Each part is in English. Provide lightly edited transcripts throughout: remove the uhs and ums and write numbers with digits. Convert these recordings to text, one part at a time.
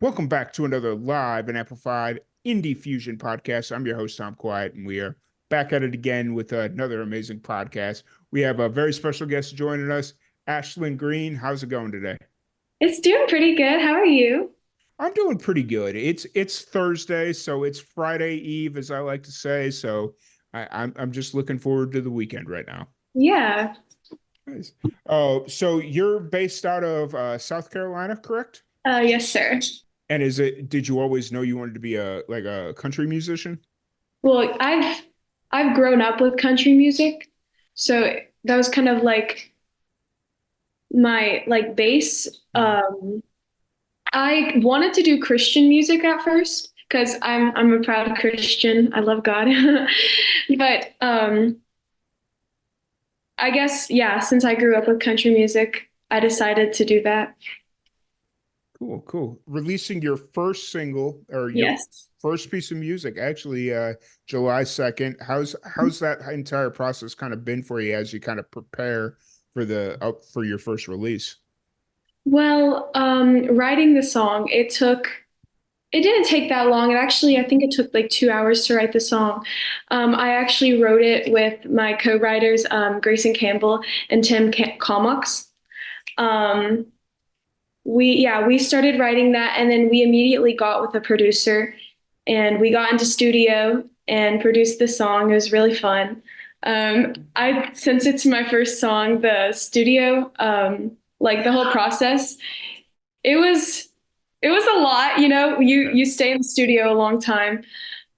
Welcome back to another live and amplified Indie Fusion podcast. I'm your host, Tom Quiet, and we are back at it again with another amazing podcast. We have a very special guest joining us, Ashlyn Greene. How's it going today? It's doing pretty good. How are you? I'm doing pretty good. It's Thursday, so it's Friday Eve, as I like to say. So I'm just looking forward to the weekend right now. Yeah. Nice. Oh, so you're based out of South Carolina, correct? Yes, sir. And did you always know you wanted to be a country musician? Well, I've grown up with country music, so that was kind of like my like base. I wanted to do Christian music at first because I'm a proud Christian. I love God. But I guess yeah, since I grew up with country music, I decided to do that. Cool, cool. Releasing your first single or your Yes. first piece of music, actually, July 2nd. How's that entire process kind of been for you as you kind of prepare for the up for your first release? Well, writing the song, it didn't take that long. It actually, I think it took like 2 hours to write the song. I actually wrote it with my co-writers, Grayson Campbell and Comox. Um, we started writing that, and then we immediately got with a producer, and we got into studio and produced the song. It was really fun. Since it's my first song, the studio, like the whole process, it was it was a lot, you stay in the studio a long time.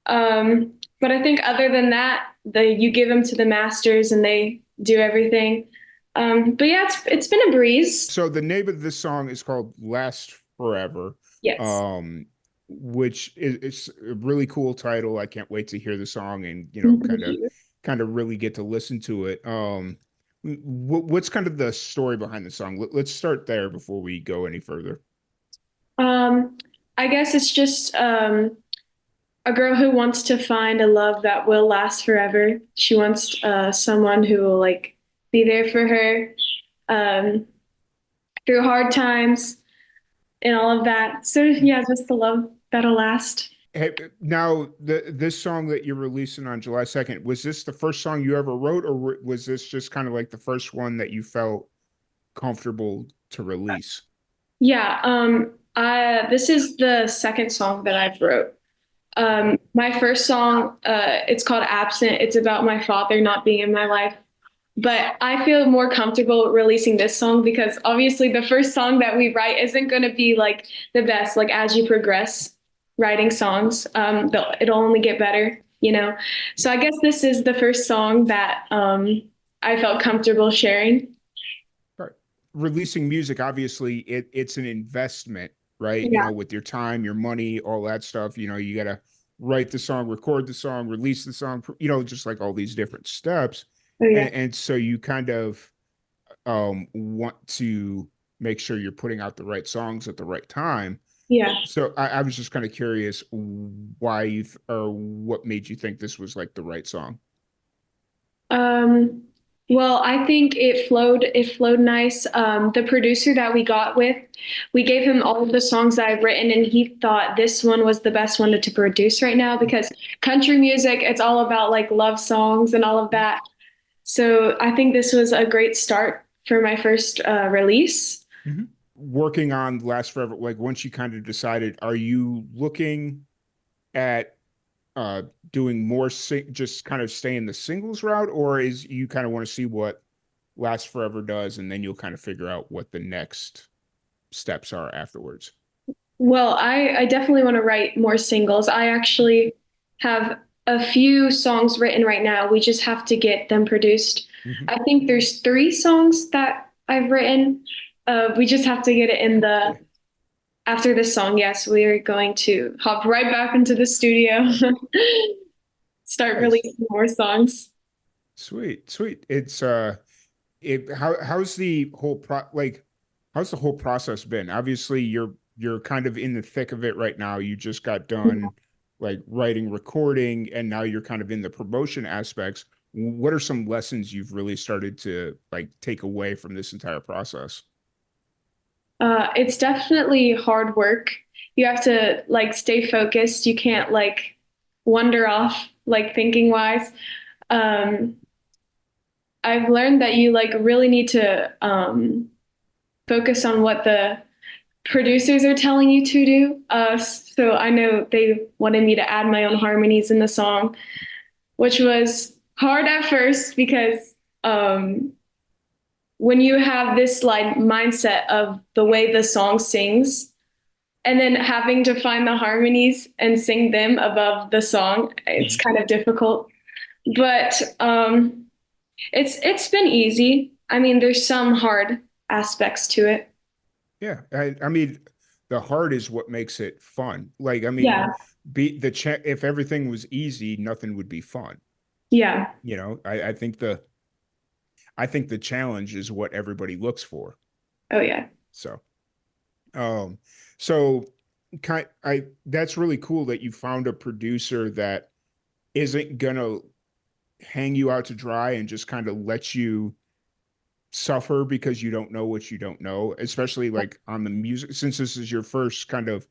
But I think other than that, you give them to the masters and they do everything. But yeah, it's been a breeze. So the name of this song is called Last Forever, Yes. um, which is a really cool title. I can't wait to hear the song and kind of really get to listen to it. What's kind of the story behind the song? Let's start there before we go any further. Um, I guess it's just a girl who wants to find a love that will last forever. She wants someone who will like be there for her um, through hard times and all of that. So yeah, just the love that'll last. Hey, now this song that you're releasing on July 2nd, was this the first song you ever wrote, or was this just kind of like the first one that you felt comfortable to release? Yeah, this is the second song that I've wrote. My first song, it's called Absent. It's about my father not being in my life. But I feel more comfortable releasing this song because obviously the first song that we write isn't going to be like the best. Like as you progress writing songs, it'll only get better. So I guess this is the first song that I felt comfortable sharing. Right. Releasing music, obviously, it's an investment, right? Yeah. With your time, your money, all that stuff. You got to write the song, record the song, release the song. Just like all these different steps, Oh yeah. and so you kind of want to make sure you're putting out the right songs at the right time. Yeah. So I was just kind of curious why or what made you think this was like the right song. Um, well, I think it flowed nice. The producer that we got with, we gave him all of the songs that I've written, and he thought this one was the best one to produce right now because country music, it's all about like love songs and all of that. So I think this was a great start for my first release. Mhm. Working on Last Forever, like once you kind of decided, are you looking at uh doing just kind of staying the singles route, or is you kind of want to see what Last Forever does and then you'll kind of figure out what the next steps are afterwards? Well, I definitely want to write more singles. I actually have a few songs written right now. We just have to get them produced. Mhm. I think there's three songs that I've written. We just have to get it in the after this song. Yes, we are going to hop right back into the studio, start Nice. releasing more songs. Sweet, sweet. How's the whole how's the whole process been? Obviously, you're kind of in the thick of it right now. You just got done like writing, recording, and now you're kind of in the promotion aspects. What are some lessons you've really started to like take away from this entire process? It's definitely hard work. You have to like stay focused. You can't like wander off like thinking wise. Um, I've learned that you like really need to focus on what the producers are telling you to do. So I know they wanted me to add my own harmonies in the song, which was hard at first because when you have this like mindset of the way the song sings and then having to find the harmonies and sing them above the song, it's Mhm. kind of difficult. But it's been easy. I mean, there's some hard aspects to it. Yeah, I mean, the heart is what makes it fun. Like, I mean, Yeah, be the if everything was easy, nothing would be fun. yeah. You know, I think the challenge is what everybody looks for. Oh yeah. So, um, so I that's really cool that you found a producer that isn't gonna hang you out to dry and just kind of let you suffer because you don't know what you don't know, especially like on the music, since this is your first kind of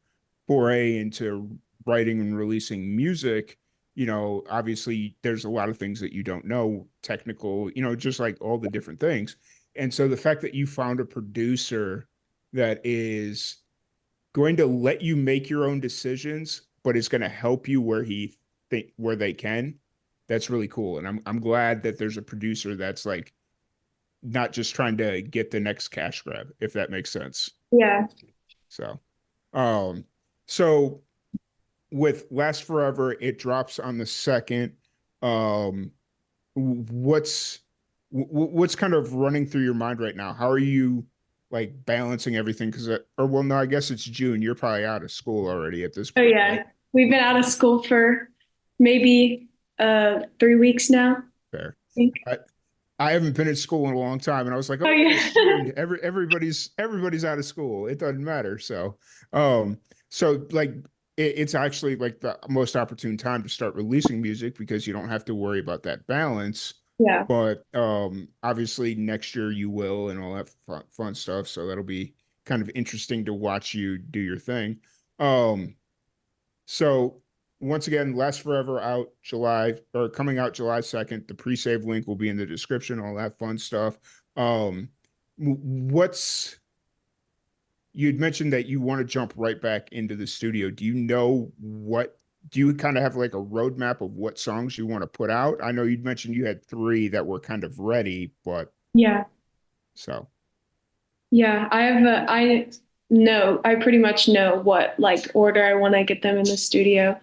foray into writing and releasing music. You know, obviously there's a lot of things that you don't know, technical, you know, just like all the different things. And so the fact that you found a producer that is going to let you make your own decisions, but is going to help you where he think where they can, that's really cool. And I'm glad that there's a producer that's like not just trying to get the next cash grab, if that makes sense. Yeah. So, um, so with Last Forever, it drops on the second. Um, what's what's kind of running through your mind right now? How are you like balancing everything? Because, or well, no, I guess it's June. You're probably out of school already at this Oh point, right? yeah. We've been out of school for maybe 3 weeks now, I Fair. think. I, I haven't been in school in a long time, and I was like, Oh oh yeah, it's yeah. June. Everybody's out of school. It doesn't matter. Um, so like it's actually like the most opportune time to start releasing music because you don't have to worry about that balance. Yeah. But obviously next year you will, and all that fun stuff. So that'll be kind of interesting to watch you do your thing. Um, so once again, Last Forever out July or coming out July 2nd. The pre-save link will be in the description, all that fun stuff. Um, what's you'd mentioned that you want to jump right back into the studio. Do you know what do you kind of have like a roadmap of what songs you want to put out? I know you'd mentioned you had three that were kind of ready, but Yeah. so Yeah. I know, I pretty much know what like order I want to get them in the studio.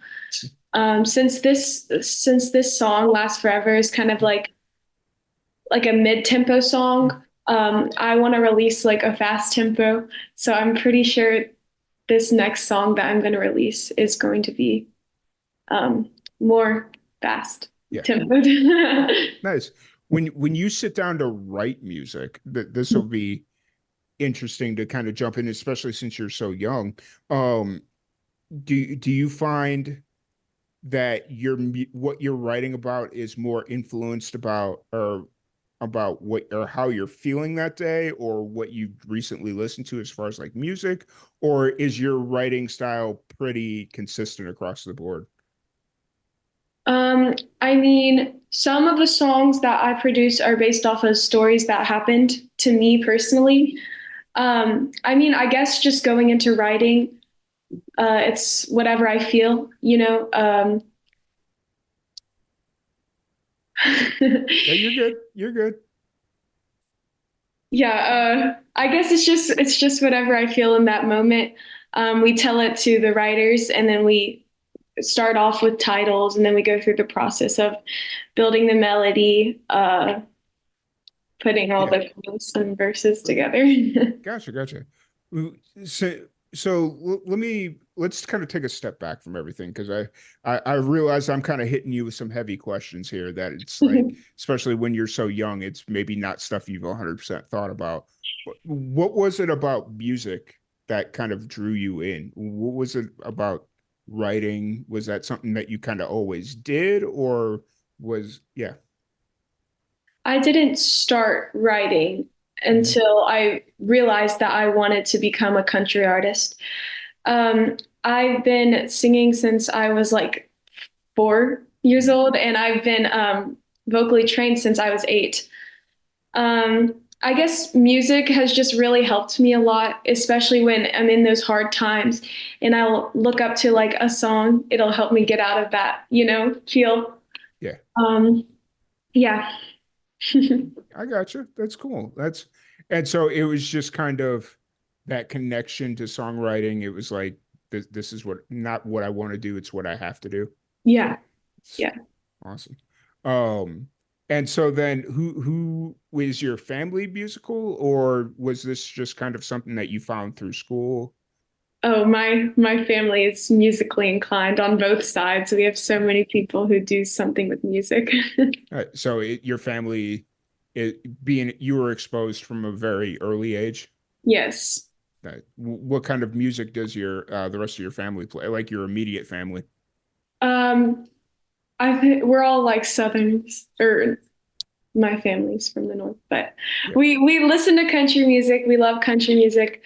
Since this song Last Forever is kind of like a mid-tempo song, I want to release like a fast tempo. So I'm pretty sure this next song that I'm going to release is going to be more fast yeah, tempo. nice. When you sit down to write music, this will be interesting to kind of jump in, especially since you're so young. Um, do you find that what you're writing about is more influenced about or about what or how you're feeling that day or what you've recently listened to as far as like music, or is your writing style pretty consistent across the board? I mean, some of the songs that I produce are based off of stories that happened to me personally. I mean, I guess just going into writing, it's whatever I feel, you know. Yeah, you're good. You're good. Yeah, I guess it's just whatever I feel in that moment. We tell it to the writers, and then we start off with titles, and then we go through the process of building the melody, putting all Yeah. the chords and verses together. Gotcha, gotcha. So, so let's kind of take a step back from everything because I realize I'm kind of hitting you with some heavy questions here that it's like, especially when you're so young, it's maybe not stuff you've 100% thought about. What was it about music that kind of drew you in? What was it about writing? Was that something that you kind of always did, or yeah, I didn't start writing. Mhm. until I realized that I wanted to become a country artist. I've been singing since I was like 4 years old, and I've been vocally trained since I was 8. I guess music has just really helped me a lot, especially when I'm in those hard times and I'll look up to like a song. It'll help me get out of that, feel. Yeah, Um, yeah. I got you. That's cool. And so it was just kind of that connection to songwriting. It was like this is what not what I want to do, it's what I have to do. Yeah. It's Yeah. awesome. Um, and so then who was your family musical, or was this just kind of something that you found through school? Oh, my family is musically inclined on both sides. We have so many people who do something with music. Your family, being you were exposed from a very early age. Yes. What kind of music does your the rest of your family play? Like your immediate family? Um, I think we're all like Southerners, or my family's from the north, but Yeah. we listen to country music. We love country music.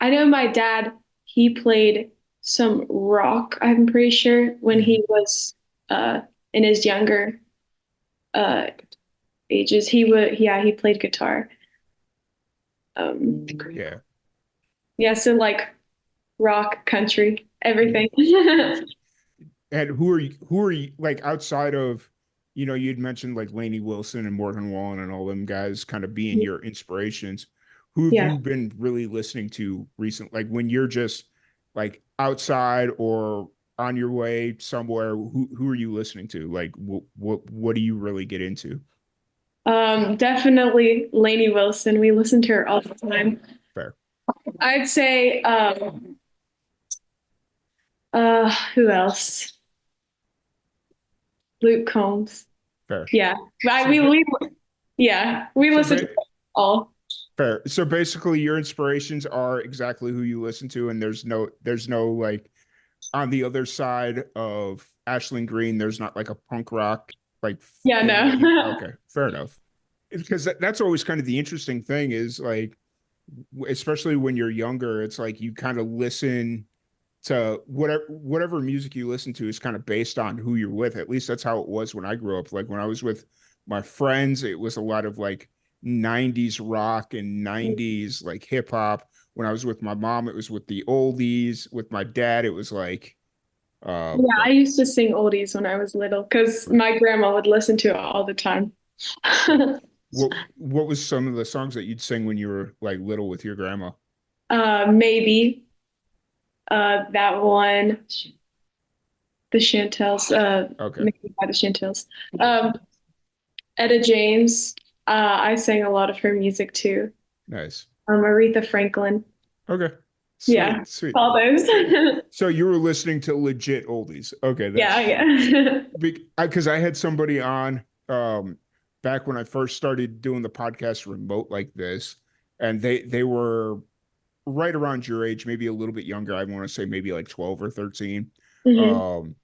I know my dad, he played some rock, I'm pretty sure, when Hmm. he was uh in his younger uh ages. He played guitar. Yeah. Yeah, so like rock, country, Mhm. everything. And who are you like outside of, you'd mentioned like Lainey Wilson and Morgan Wallen and all them guys kind of being your inspirations. Who have Yeah. you been really listening to recent? Like when you're just like outside or on your way somewhere, who are you listening to? Like what do you really get into? Definitely Lainey Wilson. We listen to her all the time. Fair, I'd say who else? Luke Combs. fair. Yeah. I So we yeah, we so listen to ba- it all. fair. So basically your inspirations are exactly who you listen to, and there's no like on the other side of Ashlyn Greene, there's not like a punk rock like Yeah, thing that you. no. Okay, fair enough. Because that's always kind of the interesting thing is like, especially when you're younger, it's like you kind of listen to whatever music you listen to is kind of based on who you're with. At least that's how it was when I grew up. Like when I was with my friends, it was a lot of like 90s rock and 90s like hip hop. When I was with my mom, it was with the oldies. With my dad, it was Yeah, I like used to sing oldies when I was little because my grandma would listen to it all the time. what was some of the songs that you'd sing when you were like little with your grandma? Maybe that one, the Chantels, Okay, maybe by the Chantels. Um, Etta James. I sang a lot of her music too. nice. Aretha Franklin. Okay, Yeah, sweet, sweet. all those. So you were listening to legit oldies. Okay, Yeah, that's yeah. because I had somebody on back when I first started doing the podcast remote like this, and they were right around your age, maybe a little bit younger. I want to say maybe like 12 or 13. Hmm. Um,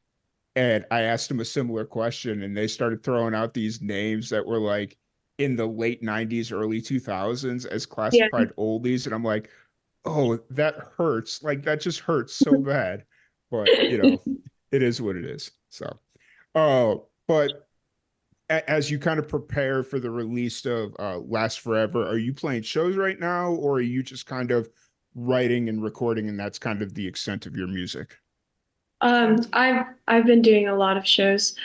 and I asked them a similar question, and they started throwing out these names that were like in the late 90s, early 2000s as Yeah. classified oldies. And I'm like, oh, that hurts. Like that just hurts so bad. But, it is what it is. So, but as you kind of prepare for the release of Last Forever, are you playing shows right now, or are you just kind of writing and recording, and that's kind of the extent of your music? I've been doing a lot of shows.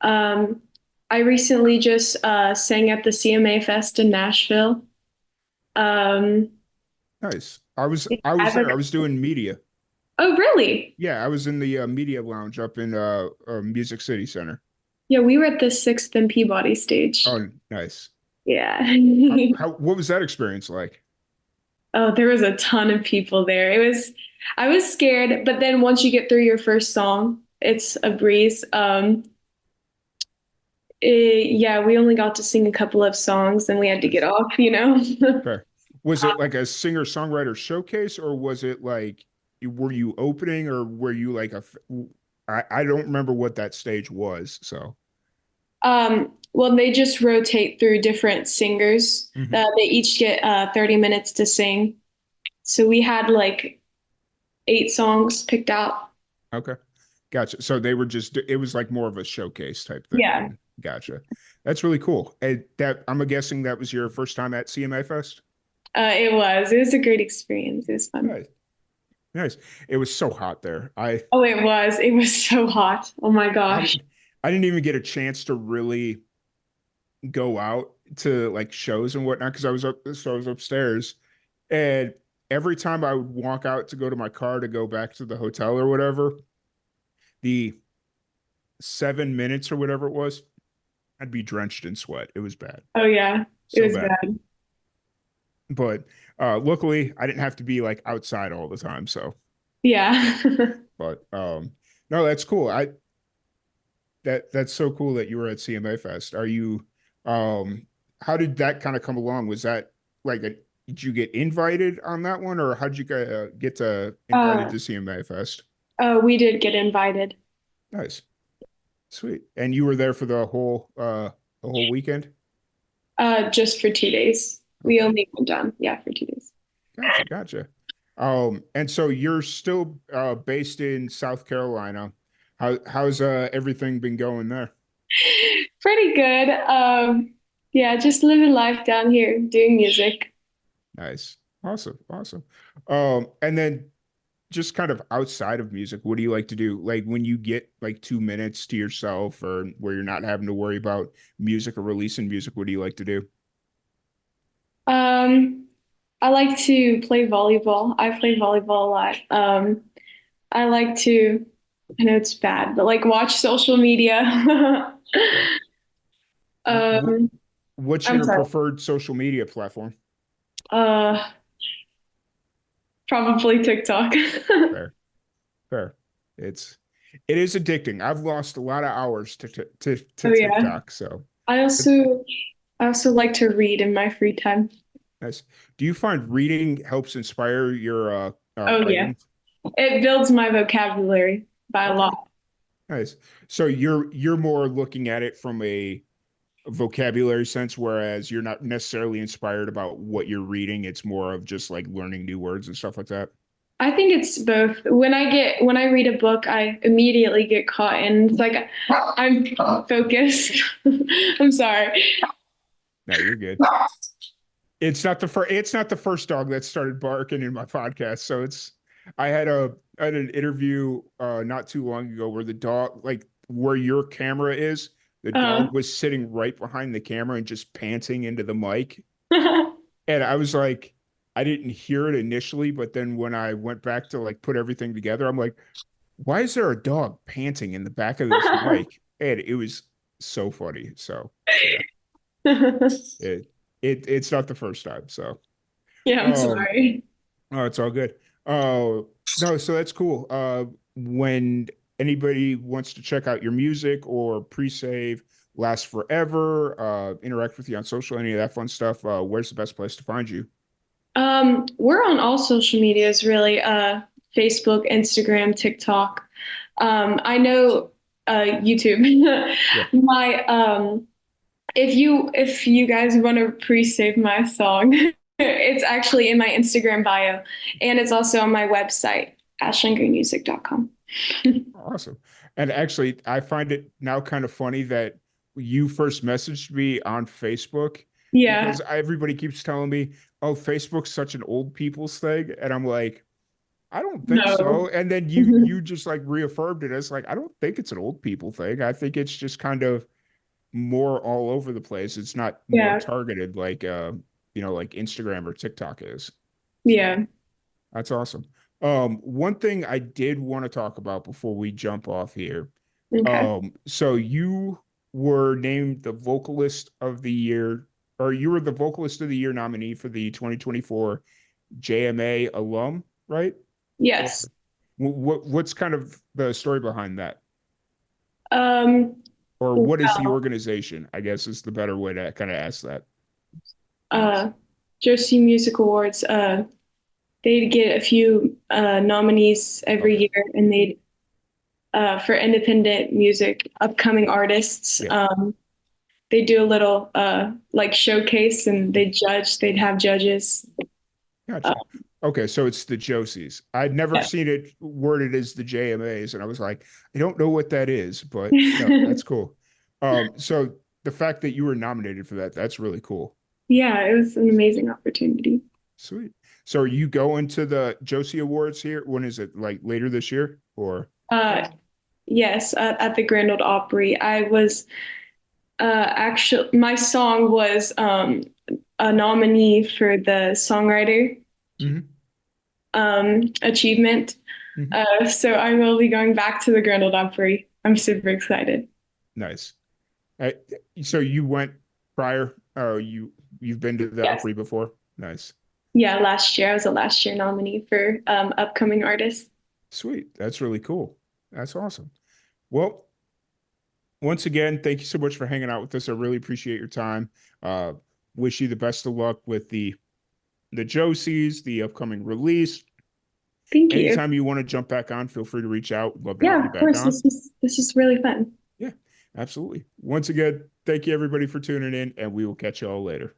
Um, I recently just sang at the CMA Fest in Nashville. Um, Nice. I was there. I was doing media. oh, really? Yeah, I was in the media lounge up in Music City Center. Yeah, we were at the Sixth and Peabody stage. Oh, nice. Yeah. What was that experience like? Oh, there was a ton of people there. I was scared, but then once you get through your first song, it's a breeze. Yeah, we only got to sing a couple of songs and we had to get Nice. off. Fair. Was it like a singer-songwriter showcase, or was it like were you opening, or were you like I don't remember what that stage was. So Well, they just rotate through different singers. Hmm. They each get 30 minutes to sing. So we had like 8 songs picked out. Okay. Gotcha. So they were just, it was like more of a showcase type thing Yeah, then. Gotcha. That's really cool. And that, I'm guessing that was your first time at CMA Fest? it was. It was a great experience. It was fun. Nice. Nice. It was so hot there. Oh, it was. It was so hot. Oh my I gosh. didn't I didn't even get a chance to really go out to like shows and whatnot because I was upstairs. And every time I would walk out to go to my car to go back to the hotel or whatever, the 7 minutes or whatever it was, I'd be drenched in sweat. It was bad. Oh yeah, it So was bad. bad. But luckily I didn't have to be like outside all the time. So, Yeah. but no, that's cool. That's so cool that you were at CMA Fest. Are you how did that kind of come along? Was that like a did you get invited on that one or how did you get invited Uh, to CMA Fest? we did get invited. Nice. Sweet. And you were there for the whole weekend? Just for 2 days. We Okay. only went down, yeah, for 2 days. Gotcha, gotcha. And so you're still based in South Carolina. How's everything been going there? Pretty good. Yeah, just living life down here, doing music. Nice. Awesome. Awesome. And then just kind of outside of music, what do you like to do? Like when you get like 2 minutes to yourself or where you're not having to worry about music or releasing music, what do you like to do? Um, I like to play volleyball. I play volleyball a lot. I like to, I know it's bad, but like watch social media. Fair. Wh- Um, What's I'm your sorry. preferred social media platform? Uh, Probably TikTok. Fair. Fair. It's it is addicting. I've lost a lot of hours to Oh yeah. TikTok, so I it, also I also like to read in my free time. nice. Do you find reading helps inspire your Oh yeah. writing? It builds my vocabulary by a Okay, lot. nice. So you're more looking at it from a vocabulary sense, whereas you're not necessarily inspired about what you're reading. It's more of just like learning new words and stuff like that. I think it's both. When I read a book, I immediately get caught in. It's like I'm focused. I'm sorry. No, you're good. It's not the first dog that started barking in my podcast. So it's I had an interview not too long ago where the dog like where your camera is, the Uh, dog was sitting right behind the camera and just panting into the mic. And I was like, I didn't hear it initially, but then when I went back to like put everything together, I'm like, why is there a dog panting in the back of this mic? And it was so funny. So yeah, it it's not the first time. So yeah, I'm um sorry. oh, it's all good. No, so that's cool. When anybody wants to check out your music or pre-save, last forever, interact with you on social, any of that fun stuff, where's the best place to find you? We're on all social medias, really. Facebook, Instagram, TikTok. I know YouTube. Yeah. My If you guys want to pre-save my song, it's actually in my Instagram bio, and it's also on my website, ashlyngreenmusic.com. Awesome. And actually, I find it now kind of funny that you first messaged me on Facebook Yeah, because everybody keeps telling me, oh, Facebook's such an old people's thing. And I'm like, I don't think no. so. And then you just like reaffirmed it as like, I don't think it's an old people thing. I think it's just kind of more all over the place. It's not more Yeah, targeted like like Instagram or TikTok is. So yeah. that's awesome. One thing I did want to talk about before we jump off here. Okay. So you were named the vocalist of the year, or you were the vocalist of the year nominee for the 2024 JMA alum, right? Or Yes. what's kind of the story behind that? Um, Or what is the well, organization? I guess is the better way to kind of ask that. uh, Jersey Music Awards, they get a few nominees every Okay. year, and they for independent music, upcoming artists. Yeah. they do a little like showcase and they'd have judges. Uh, Gotcha. Okay, so it's the Josies. I'd never yeah. seen it worded as the JMAs, and I was like, I don't know what that is, but no, that's cool. So the fact that you were nominated for that, that's really cool. Yeah, it was an amazing opportunity. Sweet. So are you going to the Josie Awards here? When is it? Like later this year or? Uh, yes, at the Grand Ole Opry. I was actually my song was a nominee for the songwriter Mhm. achievement. Mhm. So I will be going back to the Grand Ole Opry. I'm super excited. Nice. Uh, so you went prior, you've been to the Yes. Opry before? Nice. Yeah, last year I was a last year nominee for upcoming artists. Sweet. That's really cool. That's awesome. Well, once again, thank you so much for hanging out with us. I really appreciate your time. Uh, wish you the best of luck with the Josies, the upcoming release. Thank you. Anytime you want to jump back on, feel free to reach out. Love to have Yeah, you of back course. on. This is really fun. Yeah, absolutely. Once again, thank you everybody for tuning in, and we will catch you all later.